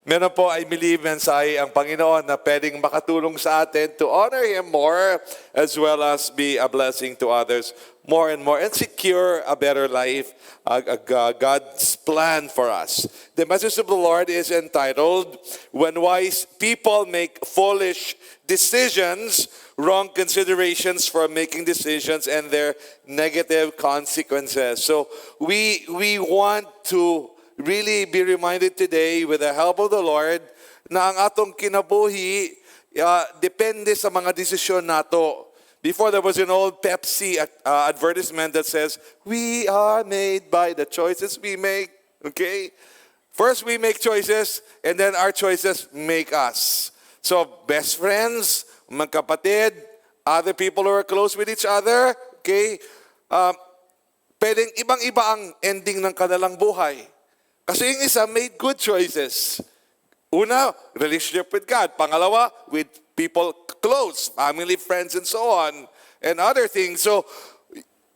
Meron po, I believe, mensahe ang Panginoon na pwedeng makatulong sa atin to honor Him more as well as be a blessing to others more and more and secure a better life, God's plan for us. The message of the Lord is entitled, When Wise People Make Foolish Decisions, Wrong Considerations for Making Decisions and Their Negative Consequences. So we want to really be reminded today with the help of the Lord na ang atong kinabuhi depende sa mga desisyon nato. Before there was an old Pepsi advertisement that says, we are made by the choices we make. Okay? First we make choices and then our choices make us. So best friends, magkapatid, other people who are close with each other, okay? Pwedeng ibang-iba ang ending ng kanilang buhay. Kasi yung isa made good choices. Una, relationship with God. Pangalawa, with people close, family, friends, and so on, and other things. So,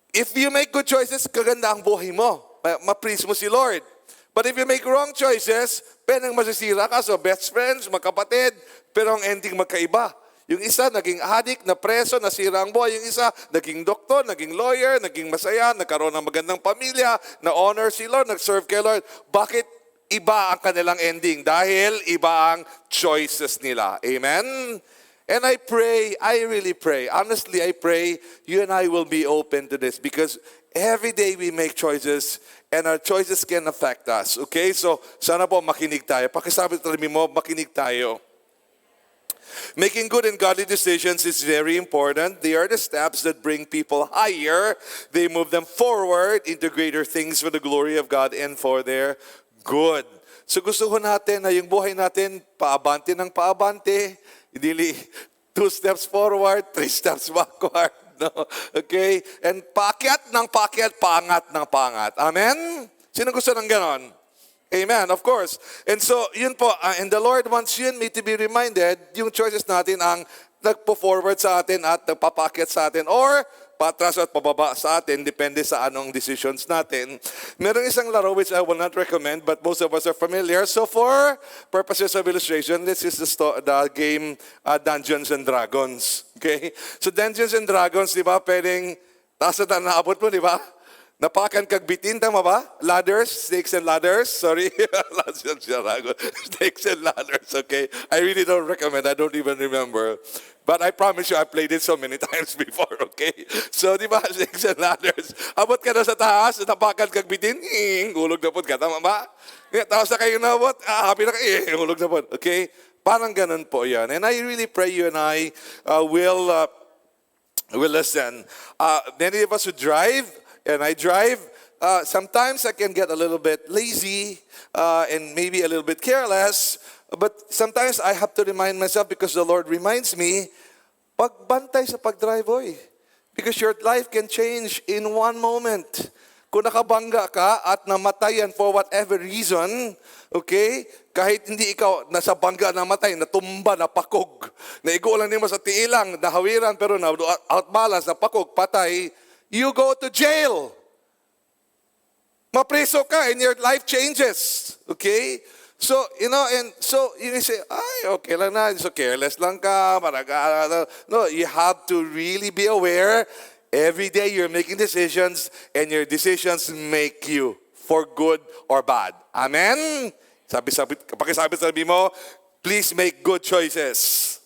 if you make good choices, kaganda ang buhay mo. Ma-please mo si Lord. But if you make wrong choices, pwedeng masisira ka. So, best friends, magkapatid, pero ang ending magkaiba. Yung isa, naging addict, na preso, nasira ang buhay. Yung isa, naging doktor, naging lawyer, naging masaya, nagkaroon ng magandang pamilya, na-honor si Lord, nag-serve kay Lord. Bakit iba ang kanilang ending? Dahil iba ang choices nila. Amen? And I pray, I really pray, honestly I pray, you and I will be open to this because every day we make choices and our choices can affect us. Okay? So, sana po makinig tayo. Pakisabi talabi mo, makinig tayo. Making good and godly decisions is very important. They are the steps that bring people higher. They move them forward into greater things for the glory of God and for their good. So gusto ko natin na yung buhay natin, paabante ng paabante, hindi 2 steps forward, 3 steps backward. No? Okay? And paakyat ng paakyat, paangat ng paangat. Amen? Sino gusto ng ganon? Amen, of course. And so, yun po, and the Lord wants you and me to be reminded, yung choices natin ang nagpo-forward sa atin at nagpapakyat sa atin or patras at pababa sa atin, depende sa anong decisions natin. Meron isang laro which I will not recommend, but most of us are familiar. So for purposes of illustration, this is the game Dungeons and Dragons. Okay? So Dungeons and Dragons, di ba, pwedeng taas na naabot mo, di ba? Napakan kag bitin, tama ba? Ladders, snakes and ladders. Sorry. Snakes and ladders, okay? I really don't recommend. I don't even remember. But I promise you, I played it so many times before, okay? So, di ba, snakes and ladders. Abot ka na sa taas, napakan kag bitin, hulog na po ka, tama ba? Tapos na kayo nabot, happy na kayo, hulog na po, okay? Parang ganun po yan. And I really pray you and I will listen. Many of us who drive, and I drive, sometimes I can get a little bit lazy and maybe a little bit careless. But sometimes I have to remind myself because the Lord reminds me, pagbantay sa pagdrive, oy. Because your life can change in one moment. Kung nakabangga ka at namatayan for whatever reason, okay, kahit hindi ikaw nasa bangga namatay, natumba, napakog, naigo lang mo sa tiilang, nahawiran, pero na outbalance, napakog, patay, you go to jail. Mapreso ka and your life changes. Okay? So, and so you say, ay, okay lang na, so careless lang ka, no, you have to really be aware. Every day you're making decisions and your decisions make you for good or bad. Amen? Pakisabi mo, please make good choices.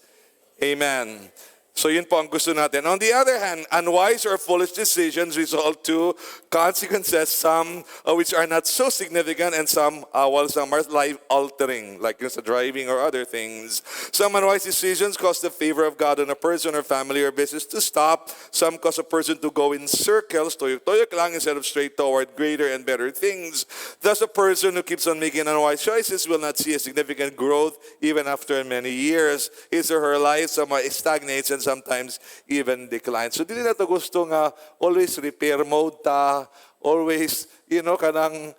Amen. So yun po ang gusto natin. On the other hand, unwise or foolish decisions result to consequences, some which are not so significant and some are life-altering, like sa driving or other things. Some unwise decisions cause the favor of God on a person or family or business to stop. Some cause a person to go in circles, toyok-toyok lang instead of straight toward greater and better things. Thus, a person who keeps on making unwise choices will not see a significant growth even after many years. His or her life stagnates and sometimes even decline. So, dili na ito gusto nga always repair mode ta, always, kanang,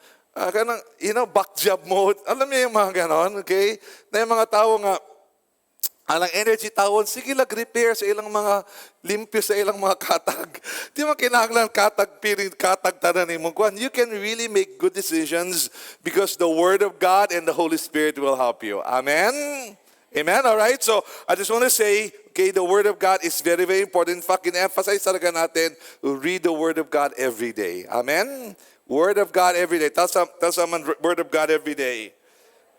back job mode. Alam niyo yung mga ganon, okay? Na yung mga tao nga, Alang energy tawon, sige lag repair sa ilang mga limpyo sa ilang mga katag. Di mo kinahanglan katag piring katag tanan imong kuan. You can really make good decisions because the Word of God and the Holy Spirit will help you. Amen? Amen? All right? So, I just want to say, okay, the Word of God is very, very important. In fact, in-emphasize talaga natin, read the Word of God every day. Amen? Word of God every day. Tell someone, Word of God every day.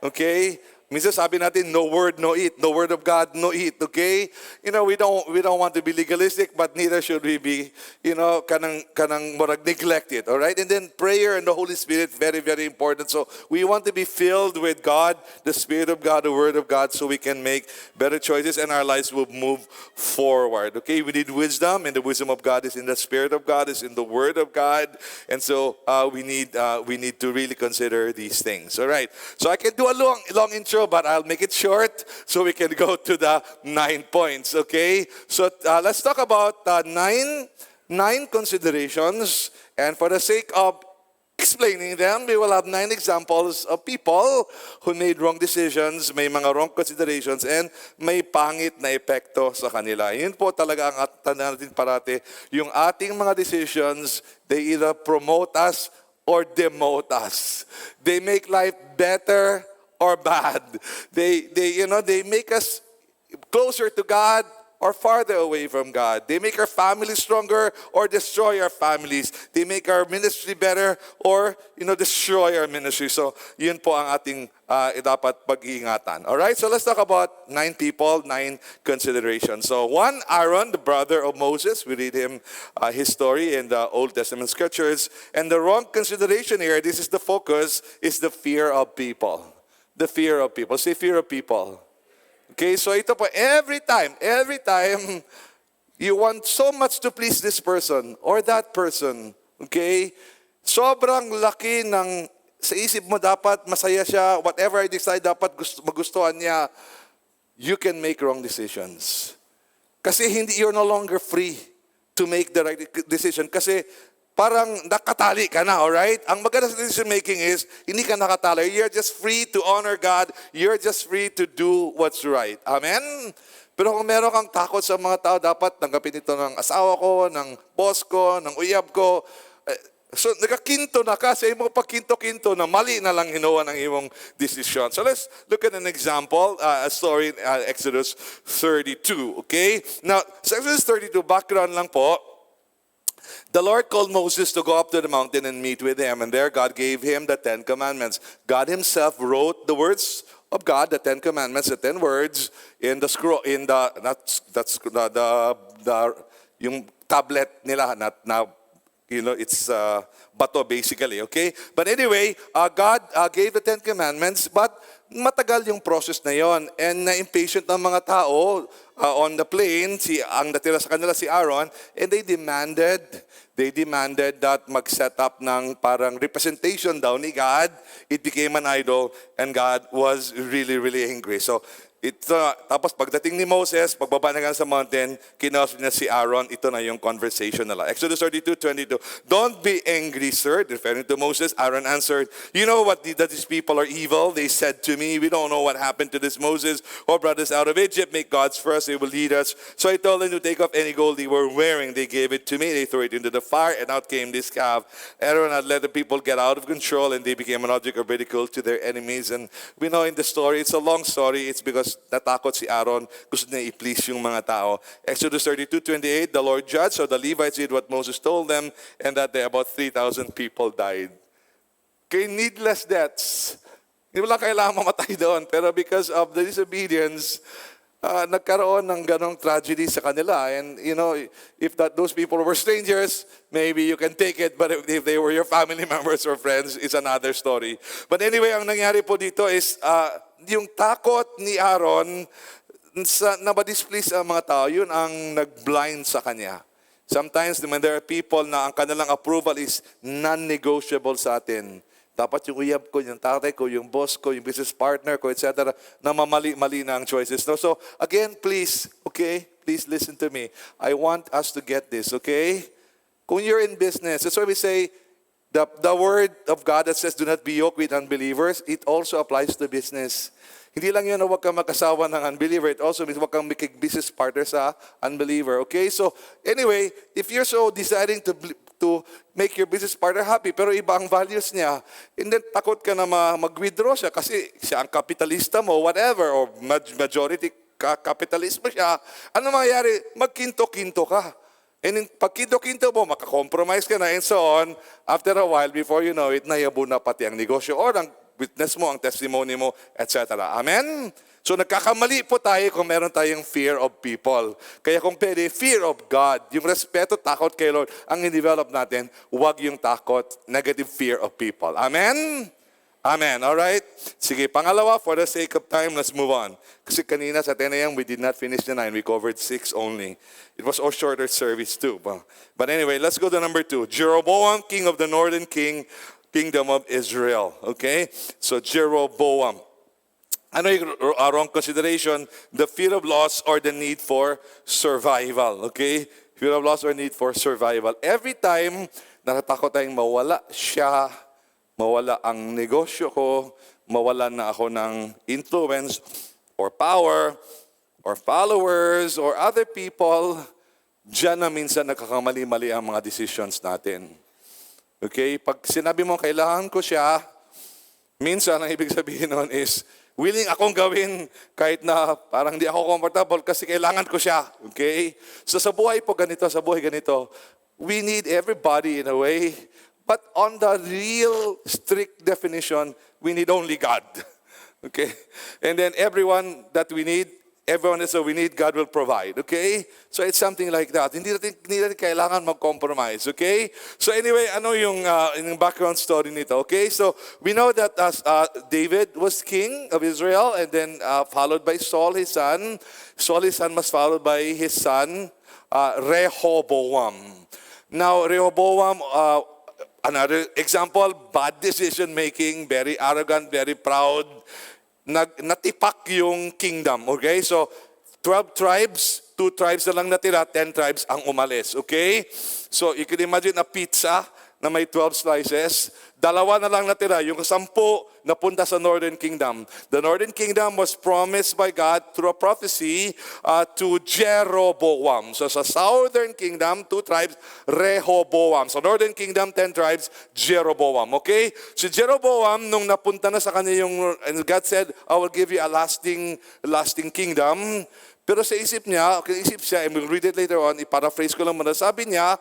Okay? Minsan sabi natin, no word, no eat. No word of God, no eat. Okay? You know, we don't want to be legalistic, but neither should we be, kanang murag neglected. All right? And then prayer and the Holy Spirit, very, very important. So we want to be filled with God, the Spirit of God, the Word of God, so we can make better choices and our lives will move forward. Okay? We need wisdom, and the wisdom of God is in the Spirit of God, is in the Word of God. And so we need to really consider these things. All right? So I can do a long intro, but I'll make it short so we can go to the 9 points, okay? So let's talk about nine considerations, and for the sake of explaining them, we will have 9 examples of people who made wrong decisions, may mga wrong considerations, and may pangit na epekto sa kanila. Yun po talaga ang tandaan natin parati. Yung ating mga decisions, they either promote us or demote us. They make life better or bad. They make us closer to God or farther away from God. They make our families stronger or destroy our families. They make our ministry better or, destroy our ministry. So, yun po ang ating dapat pag-iingatan. All right, so let's talk about 9 people, 9 considerations. So, 1, Aaron, the brother of Moses. We read his story in the Old Testament scriptures. And the wrong consideration here, this is the focus, is the fear of people. The fear of people. Say fear of people. Okay, so ito po, every time you want so much to please this person or that person, okay, sobrang laki ng, sa isip mo dapat masaya siya, whatever I decide dapat magustuhan niya, you can make wrong decisions. Kasi you're no longer free to make the right decision. Kasi parang nakatali ka na, alright? Ang maganda sa decision making is, hindi ka nakatali. You're just free to honor God. You're just free to do what's right. Amen? Pero kung meron kang takot sa mga tao, dapat tanggapin ito ng asawa ko, ng boss ko, ng uyab ko. So, nakakinto na ka sa imong pagkinto-kinto na mali na lang hinawa ng imong decision. So, let's look at an example, a story in Exodus 32, okay? Now, sa Exodus 32, background lang po, the Lord called Moses to go up to the mountain and meet with him, and there God gave him the 10 commandments. God himself wrote the words of God, the 10 commandments, the 10 words in the scroll, yung tablet nila, it's bato basically, okay? But anyway, God gave the 10 commandments, but matagal yung process na yon, and na-impatient ng mga tao on the plain, ang natira sa kanila si Aaron, and they demanded that mag-set up ng parang representation daw ni God. It became an idol, and God was really, really angry. So, tapos pagdating ni Moses, pagbaba na sa mountain, kinausap niya si Aaron, ito na yung conversation nila. Exodus 32:22. Don't be angry, sir. Referring to Moses, Aaron answered, you know what, that these people are evil. They said to me, we don't know what happened to this Moses who brought us out of Egypt. Make gods first, they will lead us. So I told them to take off any gold they were wearing. They gave it to me. They threw it into the fire, and out came this calf. Aaron had let the people get out of control, and they became an object of ridicule to their enemies. And we know in the story, it's a long story. It's because natakot si Aaron, gusto niya i-please yung mga tao. Exodus 32:28, the Lord judged, so the Levites did what Moses told them, and that day about 3,000 people died. Okay, needless deaths. Hindi wala kailangan mamatay doon, pero because of the disobedience, nagkaroon ng ganong tragedy sa kanila. And if those people were strangers, maybe you can take it, but if they were your family members or friends, it's another story. But anyway, ang nangyari po dito is, yung takot ni Aaron na ma-displease ang mga tao, yun ang nag-blind sa kanya. Sometimes when there are people na ang kanilang approval is non-negotiable sa atin, dapat yung uyab ko, yung tatay ko, yung boss ko, yung business partner ko, etc., na mamali-mali na ang choices. No? So, again, please listen to me. I want us to get this, okay? Kung you're in business, that's why we say, the word of God that says, do not be yoked with unbelievers, it also applies to business. Hindi lang yun na huwag kang mag-asawa ng unbeliever. It also means huwag kang business partner sa unbeliever. Okay? So, anyway, if you're so deciding to make your business partner happy, pero iba ang values niya, and then takot ka na mag-withdraw siya kasi siya ang kapitalista mo, whatever, or majority kapitalismo siya, ano mangyayari? Magkinto-kinto ka. And pag kinto-kinto mo, makakompromise ka na, and so on. After a while, before you know it, nayabo na pati ang negosyo or ang witness mo, ang testimony mo, etc. Amen? So nagkakamali po tayo kung meron tayong fear of people. Kaya kung pwede, fear of God, yung respeto, takot kay Lord, ang i-develop natin, huwag yung takot, negative fear of people. Amen? Amen. All right? Sige, pangalawa, for the sake of time, let's move on. Kasi kanina sa 10 a.m., we did not finish the 9. We covered 6 only. It was a shorter service too. But anyway, let's go to number 2. Jeroboam, king of the northern kingdom of Israel. Okay? So Jeroboam. Ano yung wrong consideration? The fear of loss or the need for survival. Okay? Fear of loss or need for survival. Every time natatakot tayong mawala siya, mawala ang negosyo ko, mawala na ako ng influence or power or followers or other people, diyan na minsan nagkakamali-mali ang mga decisions natin. Okay? Pag sinabi mo, kailangan ko siya, minsan ang ibig sabihin nun is, willing akong gawin kahit na parang hindi ako comfortable kasi kailangan ko siya. Okay? So sa buhay po ganito, sa buhay ganito, we need everybody in a way. But on the real strict definition, we need only God. Okay? And then everyone that we need, everyone that we need, God will provide. Okay? So it's something like that. Hindi natin kailangan mag-compromise. Okay? So anyway, ano yung background story nito? Okay? So we know that David was king of Israel and then followed by Saul, his son. Saul, his son, was followed by his son, Rehoboam. Now, Rehoboam, another example, bad decision making, very arrogant, very proud. Natipak yung kingdom. Okay? So, 12 tribes, 2 tribes na lang natira, 10 tribes ang umalis. Okay? So, you can imagine a pizza na may 12 slices. 2 na lang natira. Yung 10 napunta sa Northern Kingdom. The Northern Kingdom was promised by God through a prophecy to Jeroboam. So sa Southern Kingdom, 2 tribes, Rehoboam. So Northern Kingdom, 10 tribes, Jeroboam. Okay? Si Jeroboam, nung napunta na sa kanya yung, and God said, I will give you a lasting kingdom. Pero sa isip niya, and we'll read it later on, i-paraphrase ko lang muna, sabi niya,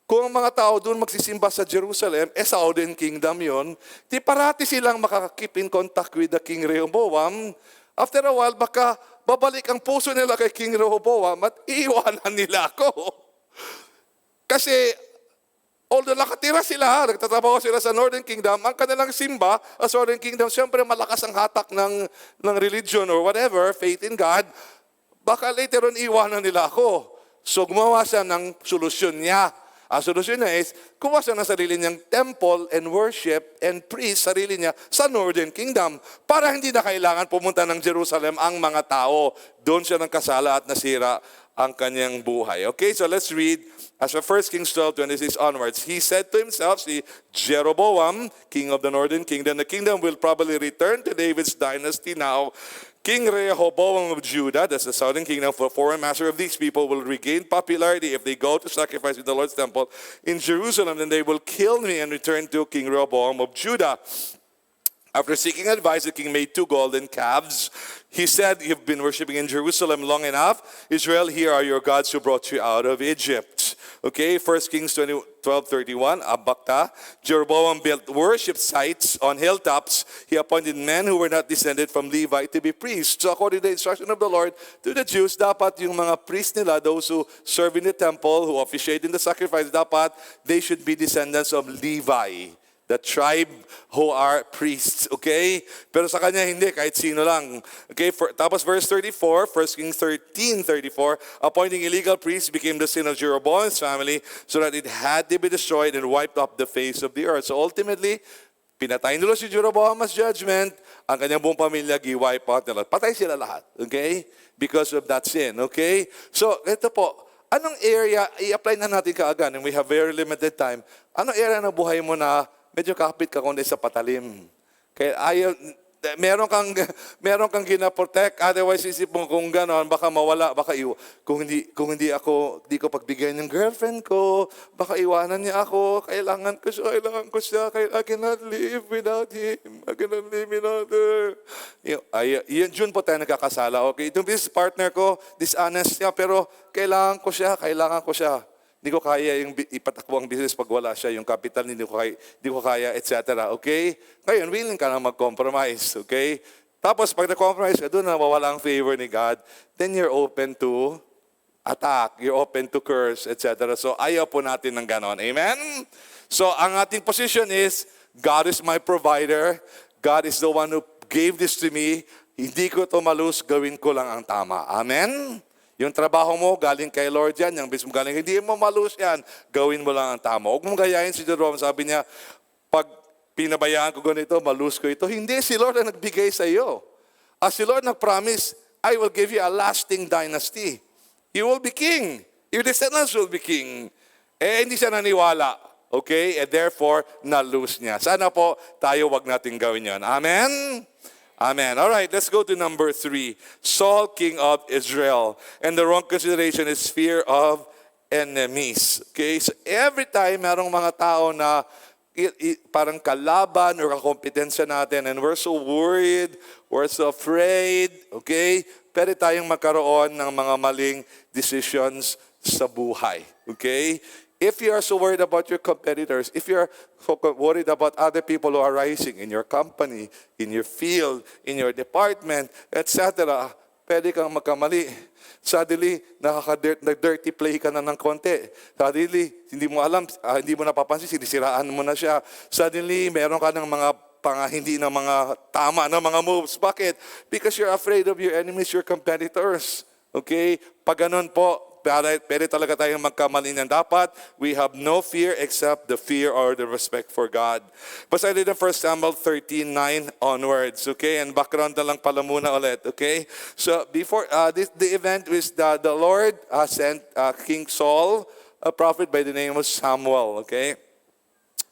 kung ang mga tao doon magsisimba sa Jerusalem, Southern Kingdom yon, di parati silang makakkeep in contact with the King Rehoboam. After a while, baka babalik ang puso nila kay King Rehoboam at iiwanan nila ako. Kasi, although nakatira sila, nagtatrabaho sila sa Northern Kingdom, ang kanilang simba, sa Northern Kingdom, siyempre malakas ang hatak ng religion or whatever, faith in God, baka later on iiwanan nila ako. So, gumawa siya ng solusyon niya. Ang solusyon niya is, kuha siya ng sarili niyang temple and worship and priest, sarili niya sa Northern Kingdom para hindi na kailangan pumunta ng Jerusalem ang mga tao. Doon siya nagkasala at nasira ang kanyang buhay. Okay, so let's read as for 1 Kings 12:26 onwards. He said to himself, see, Jeroboam, king of the Northern Kingdom, the kingdom will probably return to David's dynasty now. King Rehoboam of Judah, that's the southern kingdom, for foreign master of these people, will regain popularity if they go to sacrifice in the Lord's temple in Jerusalem. Then they will kill me and return to King Rehoboam of Judah. After seeking advice, the king made 2 golden calves. He said, you've been worshiping in Jerusalem long enough. Israel, here are your gods who brought you out of Egypt. Okay, 1 Kings 12:31, Abakta. Jeroboam built worship sites on hilltops. He appointed men who were not descended from Levi to be priests. So according to the instruction of the Lord to the Jews, dapat yung mga priests nila, those who serve in the temple, who officiate in the sacrifice, dapat they should be descendants of Levi, the tribe who are priests, okay? Pero sa kanya hindi, kahit sino lang. Okay, tapos verse 34, 1 Kings 13:34, appointing illegal priests became the sin of Jeroboam's family so that it had to be destroyed and wiped off the face of the earth. So ultimately, pinatay nila si Jeroboam as judgment, ang kanyang buong pamilya, gi-wipe out nila. Patay sila lahat, okay? Because of that sin, okay? So, ito po, anong area, i-apply na natin kaagad, and we have very limited time, anong area ng buhay mo na medyo kapit ka kundi sa patalim? Kaya ayaw, meron kang ginaprotect, otherwise isip mo kung gano'n, baka mawala, kung hindi ko pagbigay ng girlfriend ko, baka iwanan niya ako, kailangan ko siya, I cannot live without him, I cannot live without her. Yun po tayo nagkakasala, okay? Itong business partner ko, dishonest siya, pero kailangan ko siya. Hindi ko kaya yung ipatakbo ang business pag wala siya, yung capital, hindi ko kaya, etc. Okay? Ngayon, willing ka na mag-compromise. Okay? Tapos, pag na-compromise ka, doon na mawala ang favor ni God, then you're open to attack, you're open to curse, etc. So, ayaw po natin ng ganon. Amen? So, ang ating position is, God is my provider. God is the one who gave this to me. Hindi ko to malus, gawin ko lang ang tama. Amen? Yung trabaho mo, galing kay Lord yan. Yung business mo galing, hindi mo malus yan. Gawin mo lang ang tama. Huwag mong gayahin si Jerome. Sabi niya, pag pinabayaan ko ganito, malus ko ito. Hindi, si Lord ang nagbigay sa iyo. As si Lord nag-promise, I will give you a lasting dynasty. You will be king. Your descendants will be king. Hindi siya naniwala. Okay? And therefore, na-lose niya. Sana po, tayo wag natin gawin yan. Amen? Amen. All right, let's go to number 3. Saul, king of Israel. And the wrong consideration is fear of enemies. Okay, so every time merong mga tao na parang kalaban or kakompetensya natin and we're so worried, we're so afraid, okay, pwede tayong magkaroon ng mga maling decisions sa buhay. Okay? If you are so worried about your competitors, if you are so worried about other people who are rising in your company, in your field, in your department, etc., pwede kang magkamali. Suddenly, nag-dirty play ka na ng konti. Suddenly, hindi mo alam, hindi mo napapansin, sinisiraan mo na siya. Suddenly, meron ka ng mga hindi na mga tama na mga moves. Bakit? Because you're afraid of your enemies, your competitors. Okay? Pag ganun po, pwede talaga tayong magkamali ng dapat. We have no fear except the fear or the respect for God. Basta din ang 1 Samuel 13:9 onwards. Okay? And background na lang pala muna ulit. Okay? So before the event was the Lord sent King Saul, a prophet by the name of Samuel. Okay?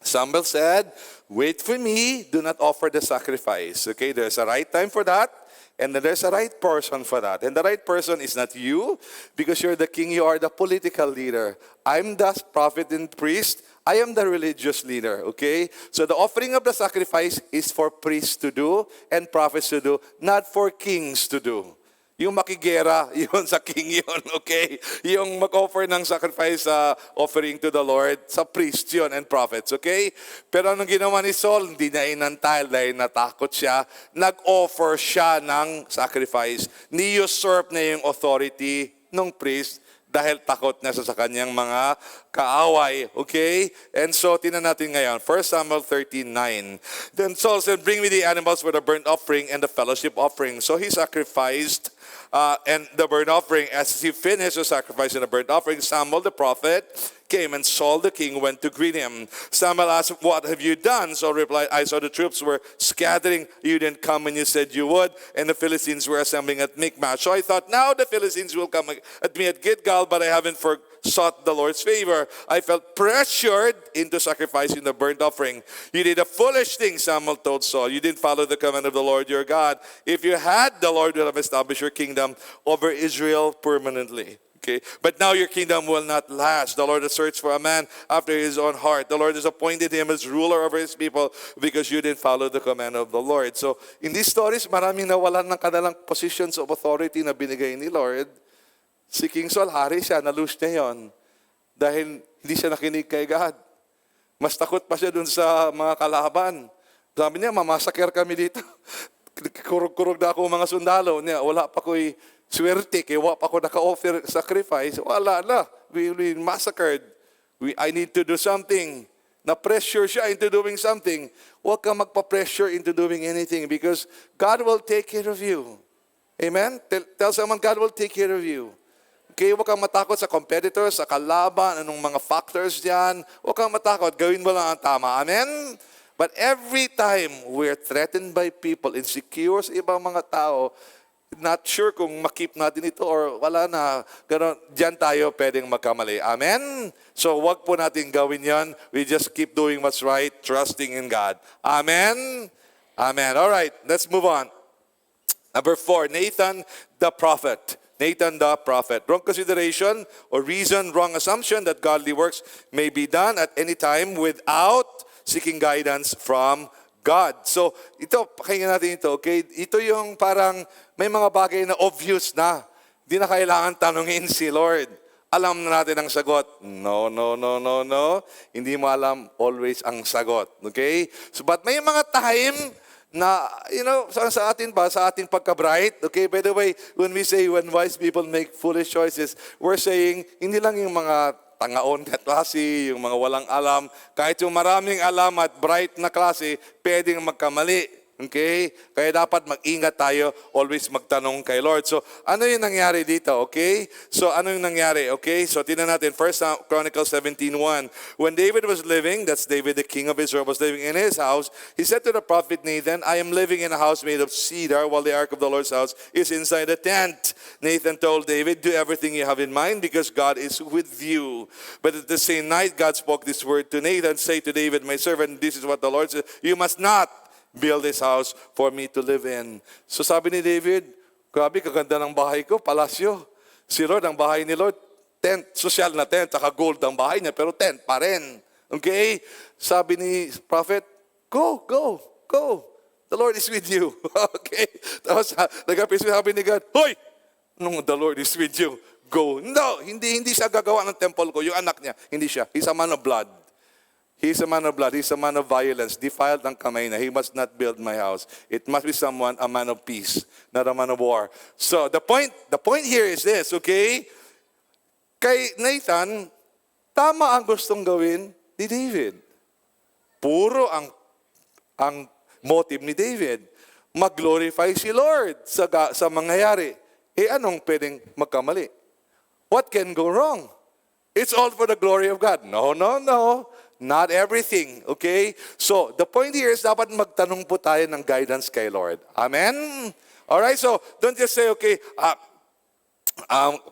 Samuel said, "Wait for me, do not offer the sacrifice." Okay? There's a right time for that. And then there's a right person for that. And the right person is not you, because you're the king, you are the political leader. I'm the prophet and priest. I am the religious leader, okay? So the offering of the sacrifice is for priests to do and prophets to do, not for kings to do. Yung makigera, yun sa king yun, okay? Yung mag-offer ng sacrifice offering to the Lord, sa priest yun and prophets, okay? Pero anong ginawa ni Saul? Hindi niya inantay dahil natakot siya. Nag-offer siya ng sacrifice. Ni-usurp na yung authority ng priest dahil takot na sa kanyang mga kaaway. Okay? And so, tinan natin ngayon. 1 Samuel 13:9. Then Saul said, "Bring me the animals for the burnt offering and the fellowship offering." So he sacrificed and the burnt offering. As he finished the sacrifice and the burnt offering, Samuel the prophet came, and Saul the king went to greet him. Samuel asked, "What have you done?" Saul replied, "I saw the troops were scattering. You didn't come when you said you would, and the Philistines were assembling at Michmash. So I thought, now the Philistines will come at me at Gilgal, but I haven't sought the Lord's favor. I felt pressured into sacrificing the burnt offering. You did a foolish thing," Samuel told Saul. "You didn't follow the command of the Lord your God. If you had, the Lord would have established your kingdom over Israel permanently." Okay. But now your kingdom will not last. The Lord has searched for a man after his own heart. The Lord has appointed him as ruler over his people because you didn't follow the command of the Lord. So, in these stories, maraming nawalan ng kanilang positions of authority na binigay ni Lord. Si King Saul, hari siya, na-lose niya yun. Dahil hindi siya nakinig kay God. Mas takot pa siya dun sa mga kalaban. Sabi niya, mamasaker kami dito. Kurog-kurog na ako mga sundalo. Niya, wala pa ko'y swerte, kaya wala pa ko naka-offer sacrifice. Wala na. We massacred. I need to do something. Na-pressure siya into doing something. Huwag kang magpa-pressure into doing anything because God will take care of you. Amen? Tell someone, God will take care of you. Okay, huwag kang matakot sa competitors, sa kalaban, anong mga factors dyan. Huwag kang matakot, gawin mo lang ang tama. Amen? But every time we're threatened by people, insecure sa ibang mga tao, not sure kung makip natin ito or wala na, gano'n, dyan tayo pwedeng magkamali. Amen? So wag po natin gawin yan. We just keep doing what's right, trusting in God. Amen? Amen. All right, let's move on. Number 4, Nathan the prophet. Nathan the prophet. Wrong consideration or reason, wrong assumption that godly works may be done at any time without seeking guidance from God. So, ito, pakinggan natin ito, okay? Ito yung parang may mga bagay na obvious na. Hindi na kailangan tanungin si Lord. Alam na natin ang sagot. No, no, no, no, no. Hindi mo alam always ang sagot. Okay? So, but may mga time na, sa atin ba, sa ating pagka-bright, okay, by the way, when we say when wise people make foolish choices, we're saying, hindi lang yung mga tangaon na klase, yung mga walang alam, kahit yung maraming alam at bright na klase, pwedeng magkamali. Okay? Kaya dapat mag-ingat tayo, always magtanong kay Lord. So, ano yung nangyari dito? Okay? So, ano yung nangyari? Okay? So, tingnan natin, 1 Chronicles 17:1. When David was living, that's David the king of Israel, was living in his house, he said to the prophet Nathan, I am living in a house made of cedar, while the ark of the Lord's house is inside a tent. Nathan told David, do everything you have in mind, because God is with you. But at the same night, God spoke this word to Nathan, say to David, my servant, this is what the Lord said, you must not build this house for me to live in. So sabi ni David, grabe, kaganda ng bahay ko, palasyo. Si Lord, ang bahay ni Lord, tent, social na tent, saka gold ang bahay niya, pero tent pa rin. Okay? Sabi ni prophet, go. The Lord is with you. Okay? Tapos sabi ni God, hoy! No, the Lord is with you. Go. No, hindi siya gagawa ng temple ko. Yung anak niya, hindi siya. He's a man of blood. He's a man of blood. He's a man of violence. Defiled ang kamay na. He must not build my house. It must be someone, a man of peace, not a man of war. So the point here is this, okay? Kay Nathan, tama ang gustong gawin ni David. Puro ang motive ni David. Mag-glorify si Lord sa mangyayari. Anong pwedeng magkamali? What can go wrong? It's all for the glory of God. No. Not everything, okay? So, the point here is dapat magtanong po tayo ng guidance kay Lord. Amen? Alright, so don't just say, okay,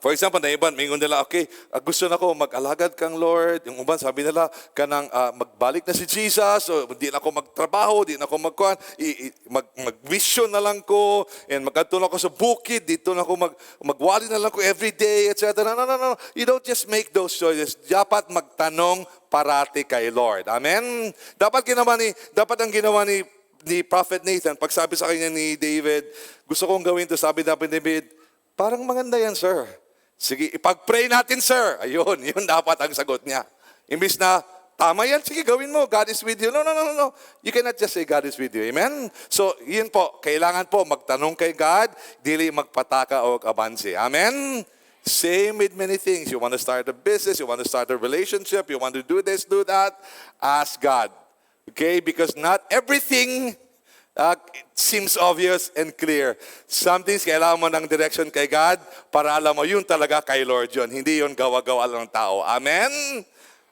for example, na iban, mingon nila, okay, gusto na ko mag-alagad kang Lord. Yung uban, sabi nila, kanang magbalik na si Jesus, so hindi na ako magtrabaho, hindi na ako mag-vision na lang ko, and magkatulong ako sa bukid, dito na ako magwali na lang ko every day, etc. No. You don't just make those choices. Dapat magtanong parati kay Lord. Amen? Dapat ang ginawa ni Prophet Nathan, pag sabi sa kanya ni David, gusto kong gawin to, sabi ni David, parang maganda yan, sir. Sige, ipag-pray natin, sir. Ayun, yun dapat ang sagot niya. Imbis na, tama yan, sige, gawin mo. God is with you. No. You cannot just say God is with you. Amen? So, yun po, kailangan po magtanong kay God, dili magpataka o abansi. Amen? Same with many things. You want to start a business, you want to start a relationship, you want to do this, do that, ask God. Okay? Because not everything it seems obvious and clear. Some things kailangan mo ng direction kay God para alam mo, yun talaga kay Lord yun. Hindi yun gawa-gawa lang ng tao. Amen?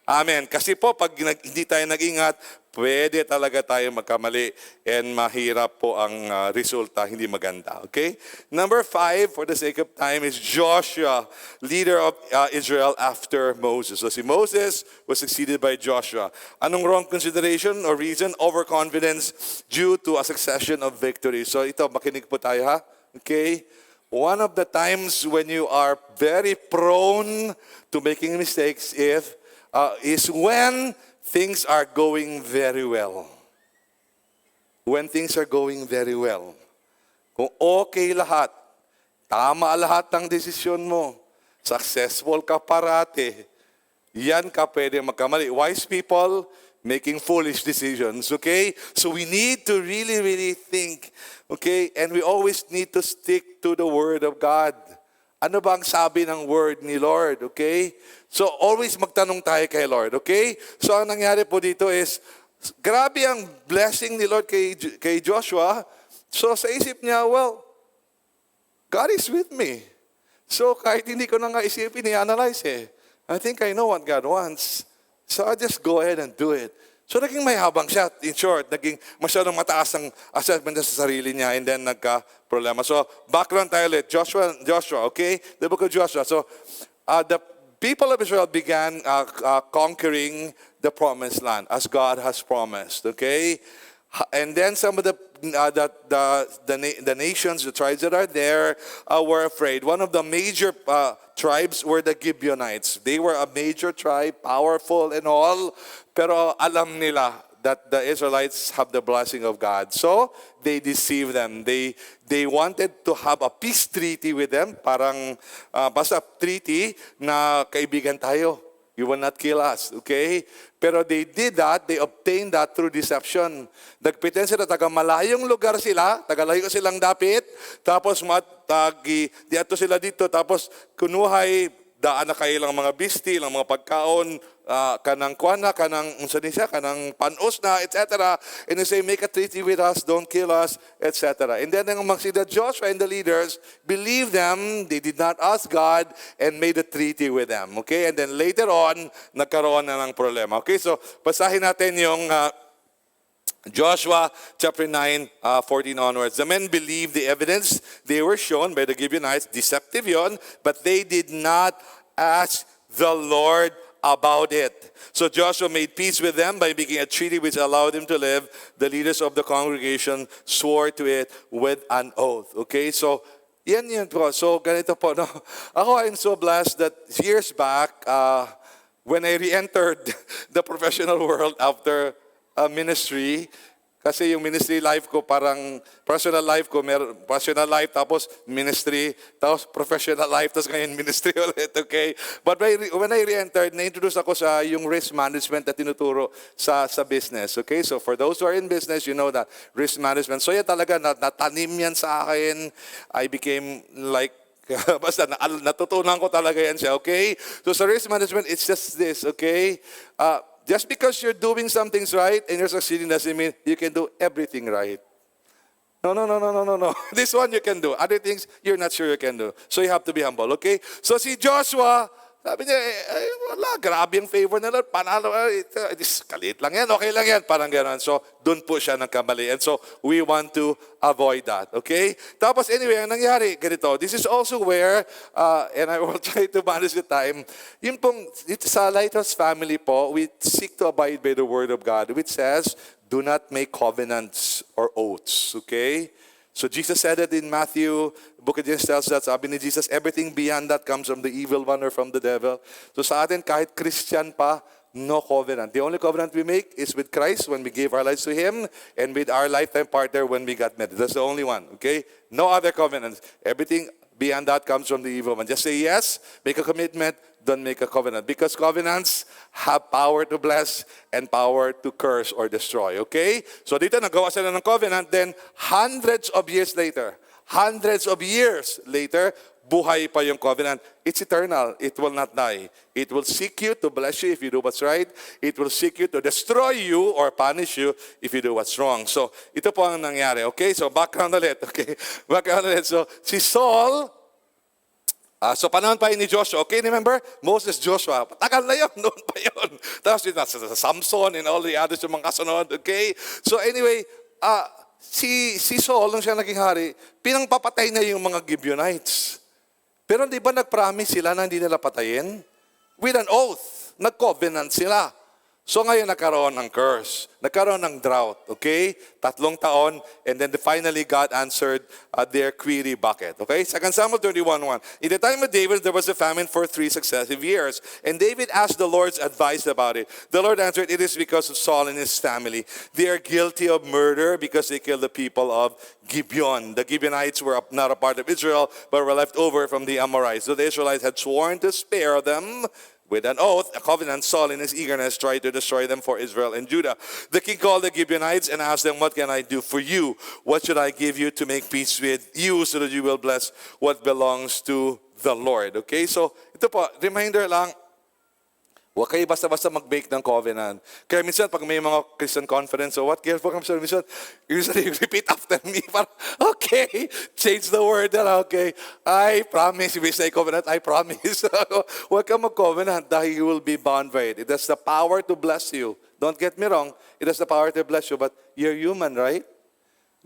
Amen. Kasi po, pag hindi tayo nag-ingat, pwede talaga tayo magkamali and mahirap po ang resulta, hindi maganda. Okay? Number 5, for the sake of time, is Joshua, leader of Israel after Moses. So si Moses was succeeded by Joshua. Anong wrong consideration or reason? Overconfidence due to a succession of victories. So ito, makinig po tayo ha? Okay? One of the times when you are very prone to making mistakes is when things are going very well. When things are going very well. Kung okay lahat, tama lahat ng desisyon mo, successful ka parati, yan ka pwede magkamali. Wise people making foolish decisions, okay? So we need to really, really think, okay? And we always need to stick to the Word of God. Ano ba ang sabi ng Word ni Lord, okay? So, always magtanong tayo kay Lord, okay? So, ang nangyari po dito is, grabe ang blessing ni Lord kay Joshua. So, sa isip niya, well, God is with me. So, kahit hindi ko na nga isipin, i-analyze I think I know what God wants. So, I just go ahead and do it. So, naging mayabang siya. In short, naging masyadong mataas ang assessment sa sarili niya and then nagka-problema. So, background tayo ulit. Joshua, okay? The book of Joshua. So, the people of Israel began conquering the promised land as God has promised, okay? And then some of the nations, the tribes that are there, were afraid. One of the major tribes were the Gibeonites. They were a major tribe, powerful and all, pero alam nila that the Israelites have the blessing of God. So, they deceived them. They wanted to have a peace treaty with them, parang basta treaty na kaibigan tayo. You will not kill us, okay? Pero they did that, they obtained that through deception. Nagpretend sila, taga malayong lugar sila, taga layo silang dapit, tapos diato sila dito, tapos kunuhay, daan na kayo lang mga bisti, lang mga pagkaon, kanang kuana, kanang unsa ni siya, kanang panos na, etc. And they say, make a treaty with us, don't kill us, etc. And then ang mga Joshua and the leaders believed them, they did not ask God, and made a treaty with them. Okay? And then later on, nagkaroon na ng problema. Okay? So, basahin natin yung Joshua chapter 9, 14 onwards. The men believed the evidence they were shown by the Gibeonites, deceptive yon, but they did not ask the Lord about it. So Joshua made peace with them by making a treaty which allowed him to live. The leaders of the congregation swore to it with an oath. Okay, so yan po. So ganito po, no? Ako, I'm so blessed that years back, when I re-entered the professional world after ministry, kasi yung ministry life ko parang personal life ko, personal life tapos ministry, tapos professional life, tapos ngayon ministry ulit, okay? But when I re-entered, na-introduce ako sa yung risk management na tinuturo sa business, okay? So for those who are in business, you know that risk management. So yan talaga, natanim yan sa akin. I became like, basta natutunan ko talaga yan siya, okay? So sa risk management, it's just this, okay? Just because you're doing some things right and you're succeeding doesn't mean you can do everything right. No. This one you can do. Other things, you're not sure you can do. So you have to be humble, okay? So si Joshua, sabi niya, wala, grabe yung favor nila. Panalo, kalit lang yan, okay lang yan. Parang gano'n. So, dun po siya nagkamali. And so, we want to avoid that, okay? Tapos anyway, ang nangyari, ganito. This is also where, and I will try to manage the time, yung pong, sa Lighthouse family po, we seek to abide by the word of God, which says, do not make covenants or oaths, okay? So Jesus said it in Matthew, Book of James tells that, sabi ni Jesus, everything beyond that comes from the evil one or from the devil. So sa atin, kahit Christian pa, no covenant. The only covenant we make is with Christ when we gave our lives to Him, and with our lifetime partner when we got married. That's the only one, okay? No other covenants. Everything beyond that comes from the evil one. Just say yes, make a commitment, don't make a covenant. Because covenants have power to bless and power to curse or destroy. Okay? So dito nagawa sila ng covenant, then hundreds of years later, buhay pa yung covenant. It's eternal. It will not die. It will seek you to bless you if you do what's right. It will seek you to destroy you or punish you if you do what's wrong. So, ito po ang nangyari. Okay? So, background ulit. Okay? Background ulit. So, si Saul, so panahon pa ni Joshua, okay, remember? Moses, Joshua, tagal na yun, noon pa yun. Tapos yun, sa Samson and all the others yung mga kasunod, okay? So anyway, si Saul, nung siya naging hari, pinangpapatay na yung mga Gibeonites. Pero di ba nag-promise sila na hindi nila patayin? With an oath, nag-covenant sila. So ngayon nagkaroon ng curse, nagkaroon ng drought, okay? 3 taon, and then finally God answered their query bucket, okay? 2 Samuel 31:1. In the time of David, there was a famine for 3 successive years, and David asked the Lord's advice about it. The Lord answered, it is because of Saul and his family. They are guilty of murder because they killed the people of Gibeon. The Gibeonites were not a part of Israel, but were left over from the Amorites. So the Israelites had sworn to spare them. With an oath, a covenant, Saul in his eagerness tried to destroy them for Israel and Judah. The king called the Gibeonites and asked them, what can I do for you? What should I give you to make peace with you so that you will bless what belongs to the Lord? Okay, so ito po, reminder lang, huwag kayo basta-basta mag-make ng covenant. Kaya minsan, pag may mga Christian conference, so what, careful kami, minsan, usually repeat after me, parang, okay, change the word, okay, I promise, if we say covenant, I promise. Huwag ka mag-covenant dahil you will be bound by it. It has the power to bless you. Don't get me wrong, it has the power to bless you, but you're human, right?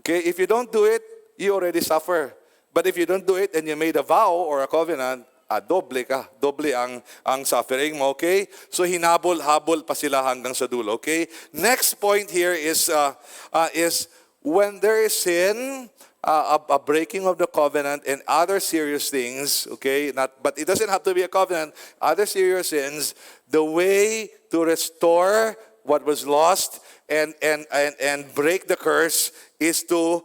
Okay, if you don't do it, you already suffer. But if you don't do it and you made a vow or a covenant, doble ang suffering mo, okay? So hinabol-habol pa sila hanggang sa dulo, okay? Next point here is when there is sin, a breaking of the covenant and other serious things, okay? But it doesn't have to be a covenant. Other serious sins, the way to restore what was lost and break the curse is to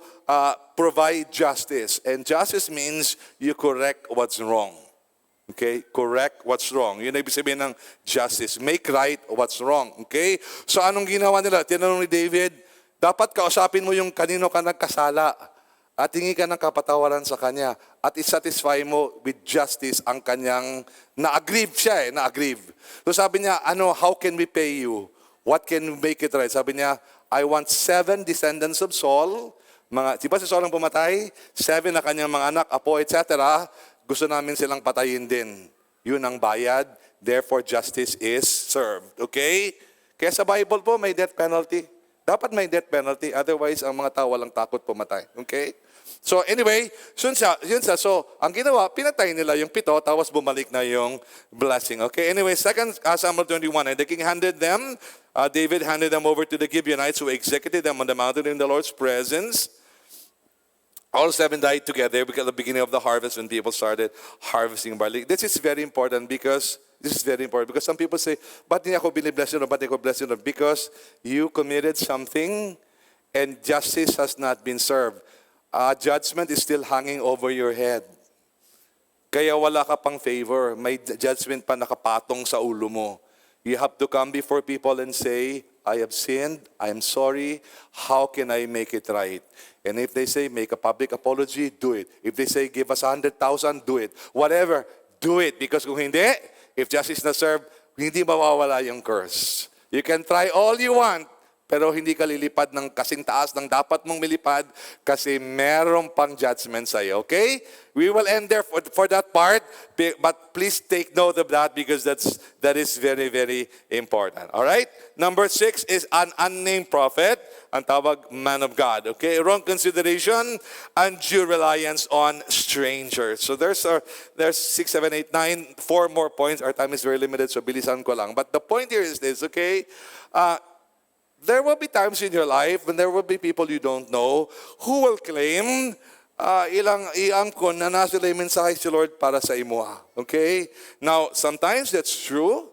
provide justice. And justice means you correct what's wrong. Okay? Correct what's wrong. Yun ang ibig sabihin ng justice. Make right what's wrong. Okay? So anong ginawa nila? Tinanong ni David, dapat kausapin mo yung kanino ka nagkasala at hingi ka ng kapatawaran sa kanya at isatisfy mo with justice ang kanyang na-aggrieve siya na-aggrieve. So sabi niya, how can we pay you? What can we make it right? Sabi niya, I want 7 descendants of Saul. Di ba si Saul ang pumatay? 7 na kanyang mga anak, apo, etc. Gusto namin silang patayin din. Yun ang bayad. Therefore, justice is served. Okay? Kaya sa Bible po, may death penalty. Dapat may death penalty. Otherwise, ang mga tao walang takot pumatay. Okay? So anyway, yun siya. So, ang ginawa, pinatay nila yung 7, tapos bumalik na yung blessing. Okay? Anyway, 2 Samuel 21, and the king handed them, David handed them over to the Gibeonites who executed them on the mountain in the Lord's presence. All 7 died together because at the beginning of the harvest when people started harvesting barley. This is very important because some people say, ba't niya ako binibless yun? Ba't niya ako bless yun? Because you committed something and justice has not been served. Judgment is still hanging over your head. Kaya wala ka pang favor. May judgment pa nakapatong sa ulo mo. You have to come before people and say, I have sinned, I am sorry, how can I make it right? And if they say, make a public apology, do it. If they say, give us 100,000, do it. Whatever, do it. Because kung hindi, if justice is not served, hindi mawawala yung curse. You can try all you want, pero hindi ka lilipad ng kasing taas ng dapat mong milipad kasi merong pang judgment sa'yo. Okay? We will end there for that part, but please take note of that because that is very, very important. All right? Number 6 is an unnamed prophet, ang tawag man of God. Okay? Wrong consideration, undue reliance on strangers. So there's 6, 7, 8, 9, 4 more points. Our time is very limited, so bilisan ko lang. But the point here is this, okay? There will be times in your life when there will be people you don't know who will claim iangkon na nasa sila yung mensahe si Lord para sa imo. Okay? Now, sometimes that's true,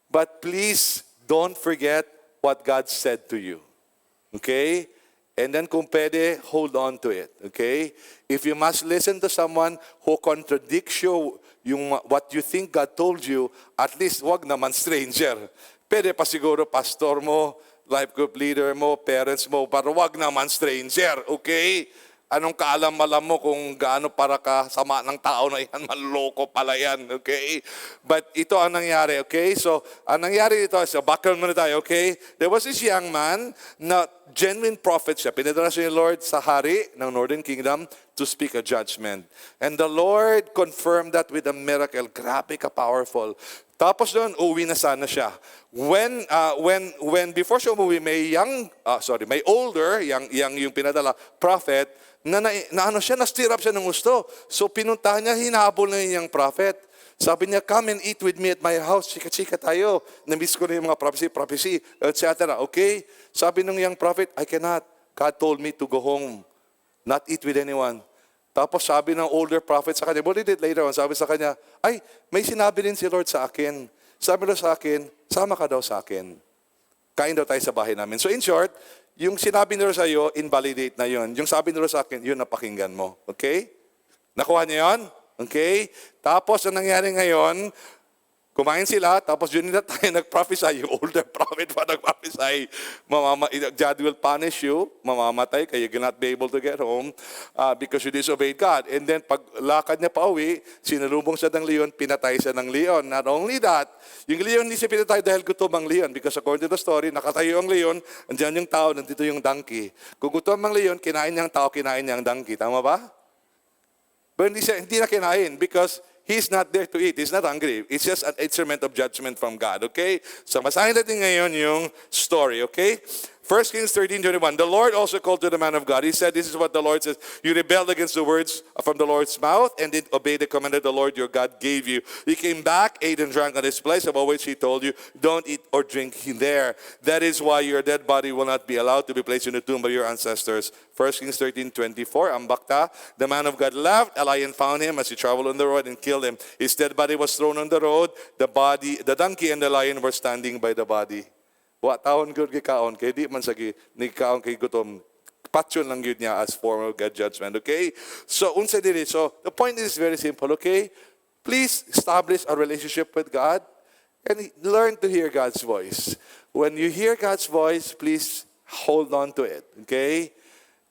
but please don't forget what God said to you. Okay? And then kung pwede, hold on to it. Okay? If you must listen to someone who contradicts you, what you think God told you, at least wag naman stranger. Pwede pa siguro pastor mo, life group leader mo, parents mo, pero wag naman stranger, okay? Anong kaalam-alam mo kung gaano para ka sama ng tao na yan, maloko pala yan, okay? But ito ang nangyari, okay? So, ang nangyari dito, so background muna tayo, okay? There was this young man na genuine prophet siya. Pinadala siya ni Lord sa hari ng Northern Kingdom to speak a judgment. And the Lord confirmed that with a miracle. Grabe ka powerful. Tapos doon, uwi na sana siya. When before siya umuwi, may older, yung pinadala, prophet, na-stir up siya ng gusto. So pinuntahan niya, hinabol na yung prophet. Sabi niya, come and eat with me at my house. Chika-chika tayo. Na-miss ko na yung mga prophecy, etc. Okay? Sabi nung young prophet, I cannot. God told me to go home, not eat with anyone. Tapos sabi ng older prophet sa kanya, what he did later on, sabi sa kanya, ay, may sinabi din si Lord sa akin. Sabi daw sa akin, sama ka daw sa akin. Kain daw tayo sa bahay namin. So in short, yung sinabi nila sa iyo, invalidate na yun. Yung sabi nila sa akin, yun napakinggan mo. Okay? Nakuha niyo yun? Okay? Tapos, ang nangyari ngayon, kumain sila, tapos yun nila tayo nag-prophesy. Yung older prophet pa nag-prophesy. God will punish you, mamamatay, kaya you cannot be able to get home because you disobeyed God. And then, pag lakad niya pa uwi, sinalubong siya ng leon, pinatay siya ng leon. Not only that, yung leon hindi siya pinatay dahil gutom ang leon because according to the story, nakatayo ang leon, andyan yung tao, nandito yung donkey. Kung gutom ang leon, kinain niya ang tao, kinain niya ang donkey. Tama ba? But hindi na kinain because he's not there to eat. He's not hungry. It's just an instrument of judgment from God. Okay? So, masahin natin ngayon yung story. Okay? 1 Kings 13:21. The Lord also called to the man of God. He said, this is what the Lord says. You rebelled against the words from the Lord's mouth and did obey the command that the Lord your God gave you. You came back, ate and drank on this place, about which he told you, don't eat or drink there. That is why your dead body will not be allowed to be placed in the tomb by your ancestors. 1 Kings 13:24. Ambakta, the man of God left. A lion found him as he traveled on the road and killed him. His dead body was thrown on the road. The donkey and the lion were standing by the body. Wa taon gud kay kaon kay di man sagi ni kaon kay gutom. Patyon lang yun niya as form of God judgment. Okay? So unsa diri? So the point is very simple. Okay? Please establish a relationship with God and learn to hear God's voice. When you hear God's voice, please hold on to it. Okay?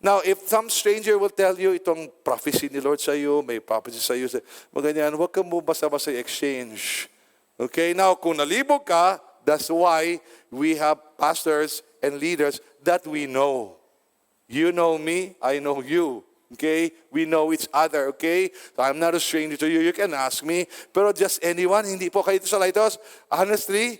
Now, if some stranger will tell you itong prophecy ni Lord sa iyo, may prophecy sa iyo, maganyan, huwag ka mo basta-basta exchange. Okay? Now, kung nalibog ka, that's why we have pastors and leaders that we know. You know me, I know you. Okay? We know each other, okay? So I'm not a stranger to you. You can ask me. Pero just anyone, hindi po kayo sa Lighthouse. Honestly,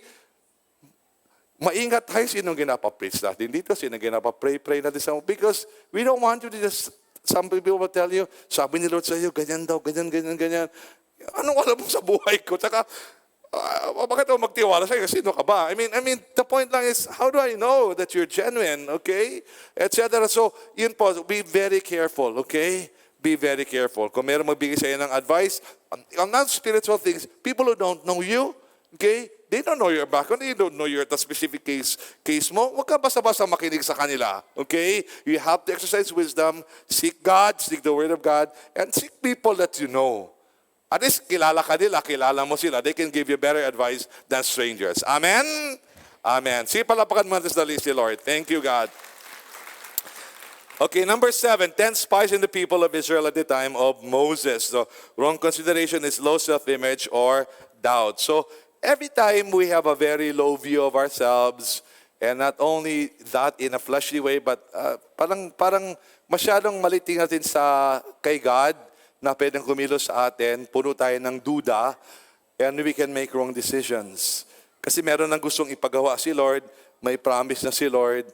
maingat tayo sinong ginapa-preach natin dito, sinong ginapa-pray natin sa mo. Because we don't want you to just, some people will tell you, sabi ni Lord sa iyo, ganyan daw, ganyan. Anong alam mo sa buhay ko? Tsaka, bakit ako magtiwala sa'yo? Sino ka ba? I mean, the point lang is, how do I know that you're genuine? Okay? Etc. So, yun po, be very careful. Okay? Be very careful. Kung meron magbigay sa'yo ng advice, on non-spiritual things, people who don't know you, okay? They don't know your background. They don't know your specific case mo. Huwag ka basta-basta makinig sa kanila. Okay? You have to exercise wisdom, seek God, seek the Word of God, and seek people that you know. At least, kilala ka nila, kilala mo sila. They can give you better advice than strangers. Amen? Amen. Sige, palapakan mo natin sa list, Lord. Thank you, God. Okay, number 7, 10 spies in the people of Israel at the time of Moses. So, wrong consideration is low self-image or doubt. So, every time we have a very low view of ourselves, and not only that in a fleshly way, but parang masyadong maliting natin kay God, na pwedeng kumilos sa atin, puno tayo ng duda, and we can make wrong decisions. Kasi meron nang gustong ipagawa si Lord, may promise na si Lord,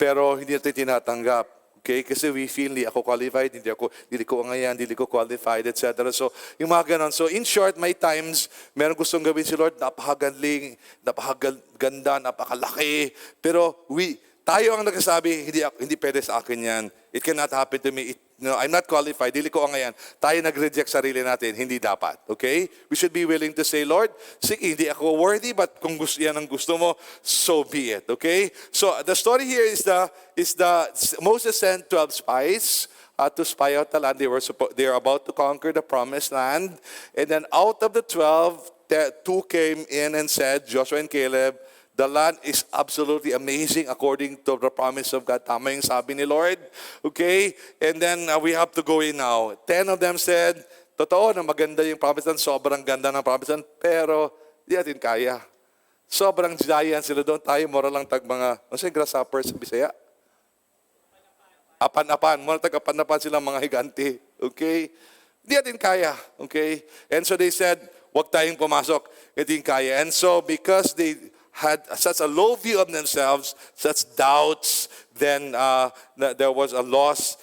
pero hindi natin tinatanggap. Okay? Kasi we feel, hindi ako qualified, hindi ko ngayon, hindi ko qualified, etc. So, yung mga ganon. So, in short, may times, meron gustong gawin si Lord, napakagaling, napakaganda, napakalaki, pero tayo ang nagsasabi, hindi pwede sa akin yan. It cannot happen to me. I'm not qualified. Dili ko ngayon. Tayo nag-reject sarili natin. Hindi dapat. Okay? We should be willing to say, Lord, sige, hindi ako worthy, but kung yan ang gusto mo, so be it. Okay? So the story here is Moses sent 12 spies to spy out the land. They were about to conquer the promised land. And then out of the 12, 2 came in and said, Joshua and Caleb, the land is absolutely amazing according to the promise of God. Tama yung sabi ni Lord. Okay? And then we have to go in now. 10 of them said, totoo na maganda yung promise land, sobrang ganda ng promise land, pero di natin kaya. Sobrang giant sila doon. Tayo, mura lang mga, ano siya, grasshoppers sa Bisaya? Apan-apan. Mura tag-apan-apan sila mga higante. Okay? Di natin kaya. Okay? And so they said, wag tayong pumasok. Hindi kaya. And so because they had such a low view of themselves, such doubts, then there was a loss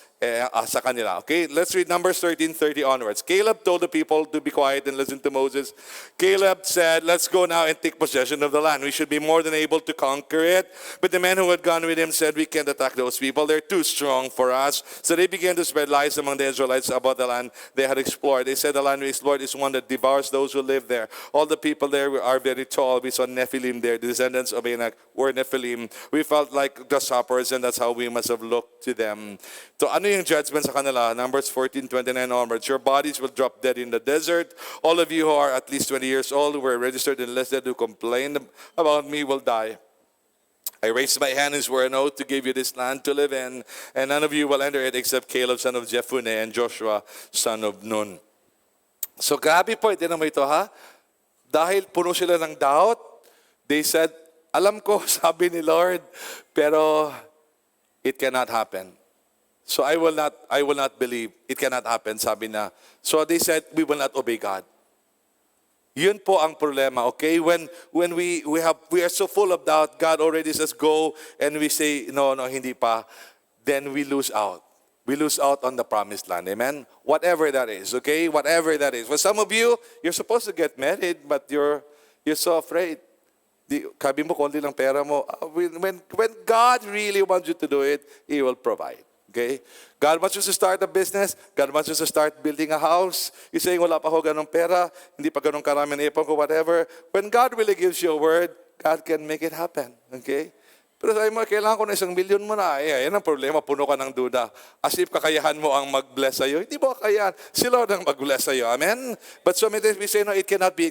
sa kanila. Okay, let's read Numbers 13:30 onwards. Caleb told the people to be quiet and listen to Moses. Caleb said, let's go now and take possession of the land. We should be more than able to conquer it. But the men who had gone with him said, we can't attack those people. They're too strong for us. So they began to spread lies among the Israelites about the land they had explored. They said, the land we explored is one that devours those who live there. All the people there are very tall. We saw Nephilim there. The descendants of Anak were Nephilim. We felt like grasshoppers, and that's how we must have looked to them. So ano yung judgment sa kanila? Numbers 14:29 onwards. Your bodies will drop dead in the desert. All of you who are at least 20 years old, who were registered and listed, who complained about me will die. I raised my hand and swore an oath to give you this land to live in, and none of you will enter it except Caleb, son of Jephunneh, and Joshua, son of Nun. So grabe po, hindi naman ito ha? Dahil puno sila ng doubt, they said, alam ko, sabi ni Lord, pero it cannot happen. So I will not believe. It cannot happen, sabi na. So they said, we will not obey God. Yun po ang problema, okay? When we are so full of doubt, God already says go, and we say, no, hindi pa, then we lose out. We lose out on the promised land, amen? Whatever that is, okay? Whatever that is. For some of you, you're supposed to get married, but you're so afraid. Sabi mo, konti lang pera mo. When God really wants you to do it, He will provide. Okay? God wants you to start a business. God wants you to start building a house. You're saying, wala pa ako ganong pera. Hindi pa ganong karami na ipon ko, whatever. When God really gives you a word, God can make it happen. Okay? Pero sabi mo, kailangan ko na 1 million mo na. Yan ang problema, puno ka ng duda. As if kakayahan mo ang mag-bless sa'yo. Hindi mo kakayahan. Si Lord ang mag-bless sa'yo. Amen? But so many times we say, no, it cannot be.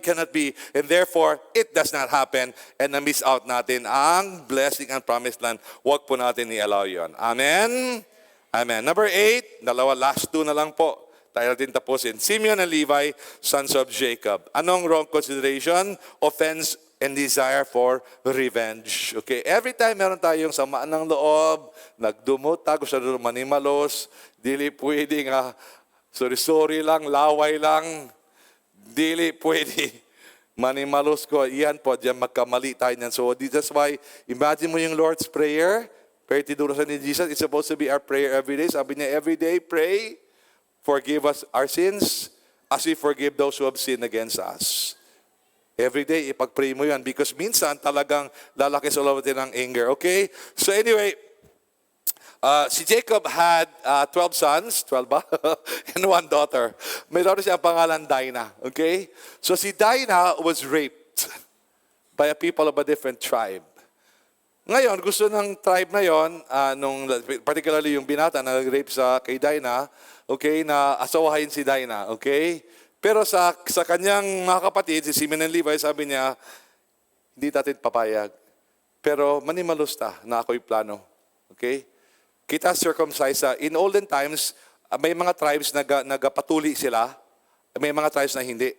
And therefore, it does not happen. And na-miss out natin ang blessing and promised land. Huwag po natin i-allow yun. Amen? Amen. Number 8, last 2 na lang po. Tayo natin tapusin. Simeon and Levi, sons of Jacob. Anong wrong consideration? Offense and desire for revenge. Okay? Every time meron tayong samaan ng loob, nagdumuta, gusto na manimalos, dili pwede nga, sorry lang, laway lang, dili pwede manimalos ko. Iyan po, diyan magkamali tayo niyan. So that's why, imagine mo yung Lord's Prayer, prayer tinurusan ni Jesus, it's supposed to be our prayer every day. Sabi niya, every day, pray, forgive us our sins, as we forgive those who have sinned against us. Every day, ipag-pray mo yan because minsan talagang lalaki sa ulo natin ng anger. Okay? So anyway, si Jacob had 12 sons, 12 ba? And 1 daughter. May daughter siya ang pangalan Dinah. Okay? So si Dinah was raped by a people of a different tribe. Ngayon, gusto ng tribe na yon, particularly yung binata na nag-rape kay Dinah, okay, na asawahin si Dinah, okay? Pero sa kanyang mga kapatid, si Simeon and Levi, sabi niya, hindi natin papayag. Pero manimalusta na ako'y plano, okay? Kita circumcise. In olden times, may mga tribes na nagpatuli sila, may mga tribes na hindi.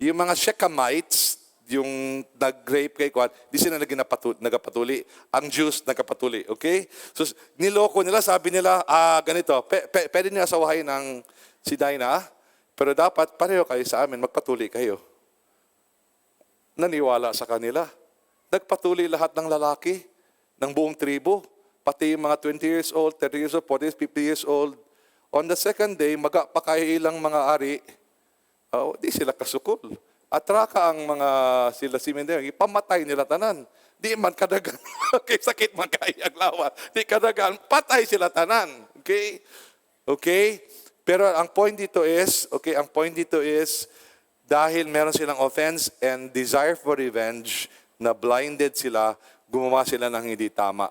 Yung mga Shechemites, yung nag-rape kay Kwan, di sila nagpatuli. Ang Jews nagpatuli. Okay? So, niloko nila, sabi nila, ganito, pwede niya asawahin ng si Dinah, pero dapat pareho kayo sa amin, magpatuli kayo. Naniwala sa kanila. Nagpatuli lahat ng lalaki, ng buong tribo, pati yung mga 20 years old, 30 years old, 40 years, 50 years old. On the second day, magpakailang mga ari, di sila kasukol. At raka ang mga sila Simeon, ipamatay nila tanan. Di man kadagan. Okay, sakit man kayang lawan. Di kadagan, patay sila tanan. Okay? Okay? Pero ang point dito is, dahil meron silang offense and desire for revenge, na blinded sila, gumawa sila ng hindi tama.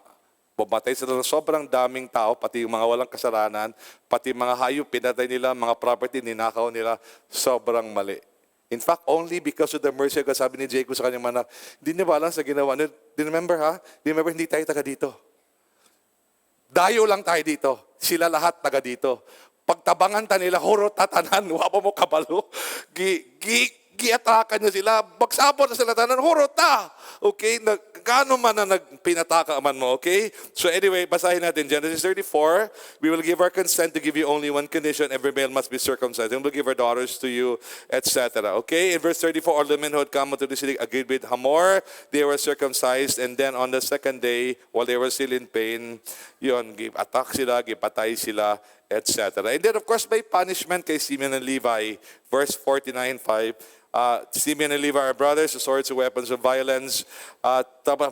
Bumatay sila ng sobrang daming tao, pati yung mga walang kasalanan, pati mga hayop, pinatay nila, mga property, ninakaw nila, sobrang mali. In fact, only because of the mercy of God, sabi ni Jacob sa kanyang manak, hindi niya balang sa ginawa. Remember hindi tayo taga dito. Dayo lang tayo dito. Sila lahat taga dito. Pagtabangan ta nila, hurot tatanan, wapa mo kabalo. Giatakan niya sila, bagsabot na sila tanan, hurot ta. Okay, gaano man na pinataka man mo, okay? So anyway, basahin natin, Genesis 34, we will give our consent to give you only one condition, every male must be circumcised, and we'll give our daughters to you, etc. Okay, in verse 34, all the men who had come to the city agreed with Hamor, they were circumcised, and then on the second day, while they were still in pain, yun, attack sila, gipatay sila, etc. And then of course, may punishment kay Simeon and Levi, verse 49:5, Simeon and Levi are brothers, the swords and weapons of violence.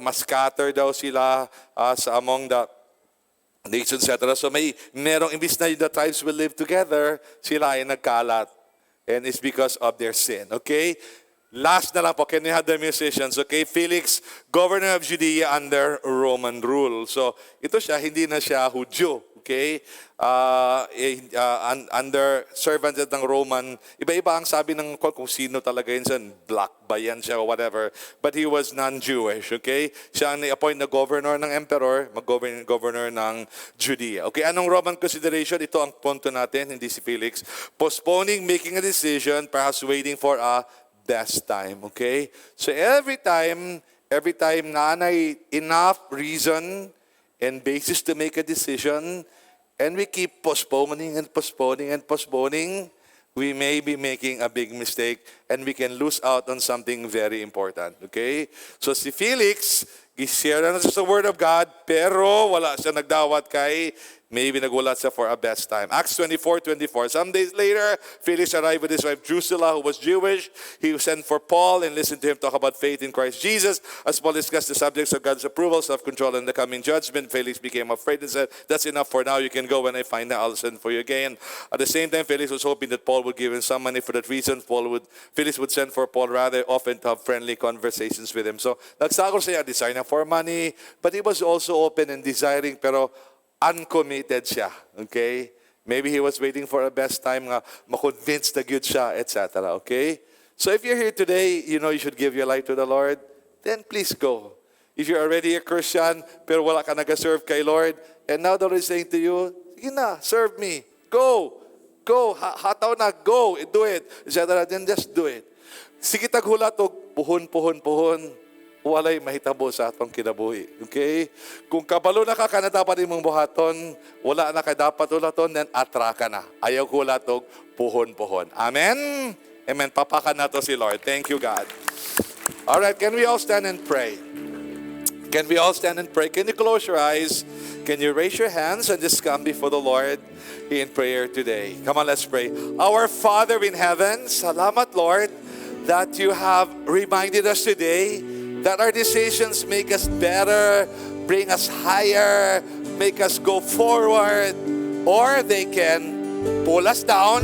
Mas scatter daw sila sa among the nations, etc. So merong imbis na the tribes will live together, sila ay nagkalat. And it's because of their sin. Okay? Last na lang po, can we have the musicians? Okay? Felix, governor of Judea under Roman rule. So ito siya, hindi na siya Hudyo. Okay? Under servant ng Roman, iba-iba ang sabi ng kung sino talaga yun, black ba yan siya o whatever. But he was non-Jewish, okay? Siya ang ni-appoint na governor ng emperor, governor ng Judea. Okay, anong Roman consideration? Ito ang punto natin, hindi si Felix. Postponing making a decision, perhaps waiting for a best time, okay? So every time nanay enough reason and basis to make a decision, and we keep postponing, we may be making a big mistake and we can lose out on something very important. Okay? So si Felix, share na siya sa Word of God, pero wala siya nagdawat kay maybe nagulat siya for a best time. Acts 24:24. Some days later, Felix arrived with his wife Drusilla, who was Jewish. He sent for Paul and listened to him talk about faith in Christ Jesus. As Paul discussed the subjects of God's approval, self-control, and the coming judgment, Felix became afraid and said, "That's enough for now. You can go. When I find out, I'll send for you again." At the same time, Felix was hoping that Paul would give him some money. For that reason, Felix would send for Paul rather often to have friendly conversations with him. So, nagsako siya, desire for money, but he was also open and desiring, pero uncommitted siya. Okay? Maybe he was waiting for a best time nga makonvince na good siya, etc. Okay? So if you're here today, you know you should give your life to the Lord, then please go. If you're already a Christian, pero wala ka nag-serve kay Lord, and now the Lord is saying to you, sige na, serve me. Go. Go. Hataw na. Go. Do it. Etc. Then just do it. Sige taghulat og puhon. Walay mahitabo sa atong kinabuhi. Okay? Kung kabalo na ka na dapat imong buhaton, wala na ka dapat ulaton, then atra ka na. Ayaw hulatog, puhon. Amen? Amen. Papakan na to si Lord. Thank you, God. Alright, can we all stand and pray? Can we all stand and pray? Can you close your eyes? Can you raise your hands and just come before the Lord in prayer today? Come on, let's pray. Our Father in heaven, salamat, Lord, that you have reminded us today that our decisions make us better, bring us higher, make us go forward, or they can pull us down.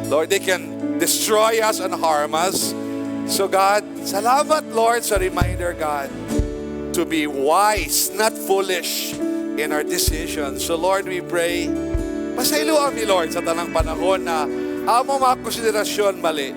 Lord, they can destroy us and harm us. So God, salamat Lord sa reminder, God, to be wise, not foolish in our decisions. So Lord, we pray, pasayloan mi Lord sa tanang panahon na amo mga konsiderasyon mali.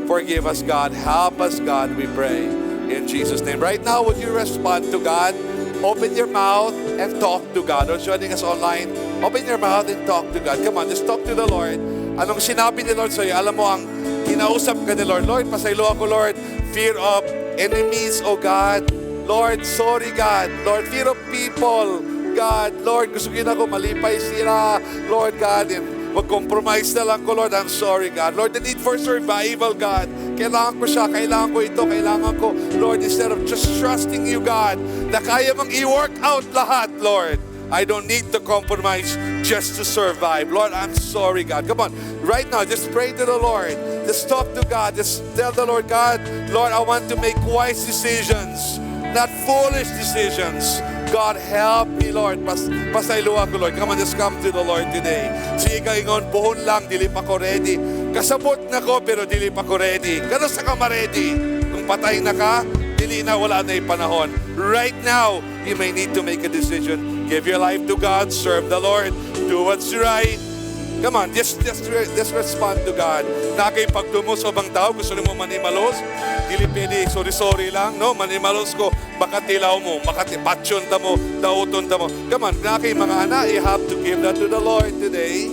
Forgive us, God. Help us, God, we pray. In Jesus' name. Right now, would you respond to God? Open your mouth and talk to God. Or joining us online, open your mouth and talk to God. Come on, just talk to the Lord. Anong sinabi ni Lord sa'yo? Alam mo, ang kinausap ka ni Lord. Lord, pasaylo ako, Lord. Fear of enemies, oh God. Lord, sorry, God. Lord, fear of people, God. Lord, gusto ko ako malipay sila. Lord, God, mag-compromise na lang ko, Lord. I'm sorry, God. Lord, the need for survival, God. Kailangan ko siya, kailangan ko ito, kailangan ko. Lord, instead of just trusting you, God, na kaya mong i-work out lahat, Lord. I don't need to compromise just to survive. Lord, I'm sorry, God. Come on. Right now, just pray to the Lord. Just talk to God. Just tell the Lord, God, Lord, I want to make wise decisions, not foolish decisions. God, help me, Lord. Pasaylo ako, Lord. Come on, just come to the Lord today. Sige ka ingon, buhon lang, dili pa ko ready. Kasabot na ko, pero dili pa ko ready. Kano sa ka ma-ready? Kung patay na ka, dili na, wala na yung panahon. Right now, you may need to make a decision. Give your life to God. Serve the Lord. Do what's right. Come on, just respond to God. Nakay pagtumos o bang tao, gusto mo manimalos? Dili pwede, sorry lang, no? Manimalos ko, baka tilaw mo, baka patyon ta mo, dauton ta mo. Come on, nakay mga anak, you have to give that to the Lord today.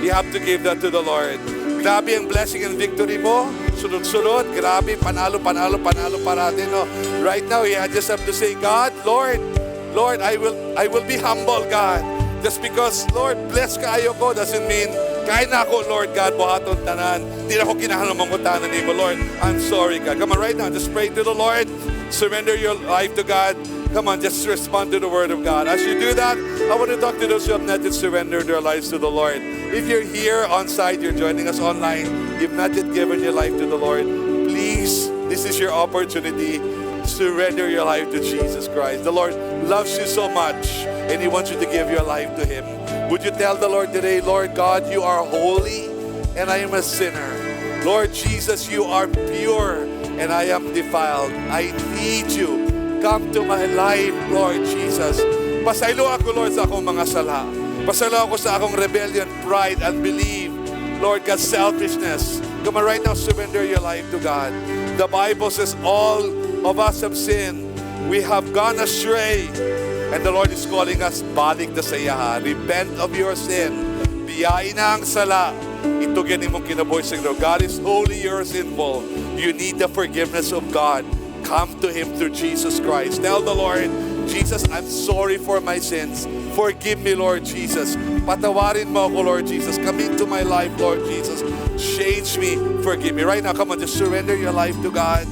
You have to give that to the Lord. Grabe ang blessing and victory mo. Sunod-sunod, grabe, panalo parating, no? Right now, you just have to say, God, Lord, I will be humble, God. Just because, Lord, bless kaayo ko doesn't mean, kaya na ako, Lord God, buhaton tanan. Di na ako kinahalamang kutanan ni mo, Lord. I'm sorry, God. Come on, right now, just pray to the Lord. Surrender your life to God. Come on, just respond to the Word of God. As you do that, I want to talk to those who have not yet surrendered their lives to the Lord. If you're here on site, you're joining us online, you've not yet given your life to the Lord, please, this is your opportunity. Surrender your life to Jesus Christ. The Lord loves you so much, and He wants you to give your life to Him. Would you tell the Lord today, Lord God, you are holy, and I am a sinner. Lord Jesus, you are pure, and I am defiled. I need you. Come to my life, Lord Jesus. Pasaylo ako, Lord, sa akong mga sala. Pasaylo ako sa akong rebellion, pride, unbelief. Lord God, selfishness. Come on, right now, surrender your life to God. The Bible says all of us have sinned. We have gone astray. And the Lord is calling us, balik na sa iya. Repent of your sin. Biyain na ang sala. Ito ganin mong kinabuhi sa Lord. God is holy, you're sinful. You need the forgiveness of God. Come to Him through Jesus Christ. Tell the Lord, Jesus, I'm sorry for my sins. Forgive me, Lord Jesus. Patawarin mo ako, Lord Jesus. Come into my life, Lord Jesus. Change me. Forgive me. Right now, come on, just surrender your life to God.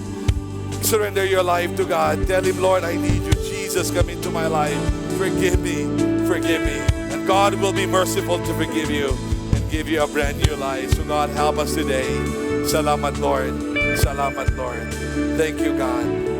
Surrender your life to God. Tell Him, Lord, I need you. Jesus, come into my life. Forgive me. Forgive me. And God will be merciful to forgive you and give you a brand new life. So God, help us today. Salamat, Lord. Salamat, Lord. Thank you, God.